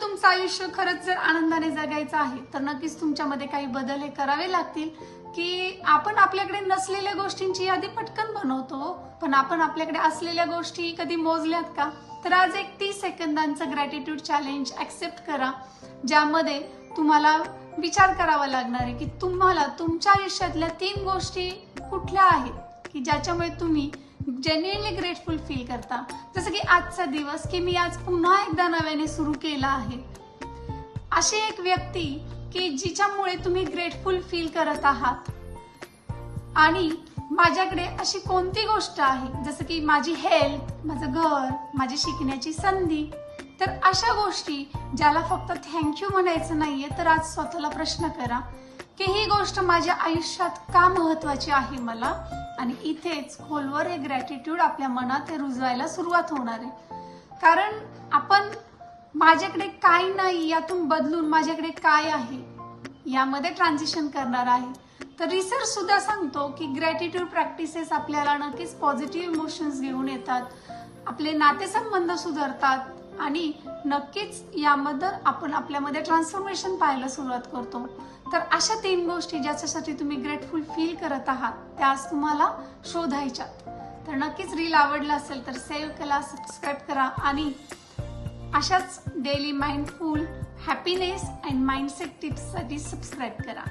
तुमचं आयुष्य खरंच जर आनंदाने जगायचं आहे तर नक्कीच तुमच्यामध्ये काही बदल हे करावे लागतील की आपण आपल्याकडे नसलेल्या गोष्टींची यादी पटकन बनवतो, पण आपण आपल्याकडे असलेल्या गोष्टी कधी मोजल्यात का? तर आज एक 30 सेकंदांचं ग्रॅटिट्यूड चॅलेंज ऍक्सेप्ट करा, ज्यामध्ये तुम्हाला विचार करावा लागणार आहे की तुम्हाला तुमच्या आयुष्यातल्या 3 गोष्टी कुठल्या आहेत की ज्याच्यामुळे तुम्ही जेन्युइनली ग्रेटफुल फील करता. जसं की आजचा दिवस की मी आज पुन्हा एकदा नव्याने सुरू केला आहे. अशी एक व्यक्ती की जिच्यामुळे तुम्ही ग्रेटफुल फील करत आहात. आणि माझ्याकडे अशी कोणती गोष्ट आहे जसं की माझी हेल्थ, माझं घर, माझी शिकण्याची संधी. तर अशा गोष्टी ज्याला फक्त थँक्यू म्हणायचं नाहीये, तर आज स्वतःला प्रश्न करा की ही गोष्ट माझ्या आयुष्यात का महत्वाची आहे मला. आणि इथेच खोलवर हे ग्रॅटिट्यूड आपल्या मनात हे रुजवायला सुरुवात होणार आहे. कारण आपण माझ्याकडे काय नाही यातून बदलून माझ्याकडे काय आहे यामध्ये ट्रान्झिशन करणार आहे. तर रिसर्च सुद्धा सांगतो की ग्रॅटिट्यूड प्रॅक्टिसेस आपल्याला नक्कीच पॉझिटिव्ह इमोशन्स घेऊन येतात, आपले नातेसंबंध सुधारतात आणि नक्कीच यामध्ये आपण आपल्यामध्ये ट्रान्सफॉर्मेशन पाहायला सुरुवात करतो. तर अशा 3 गोष्टी ज्याच्यासाठी तुम्ही ग्रेटफुल फील करत आहात त्या आज तुम्हाला शोधायच्यात. तर नक्कीच रील आवडला असेल तर सेव्ह करा, सबस्क्राईब करा आणि अशाच daily mindful happiness and mindset टिप्ससाठी सबस्क्राईब करा.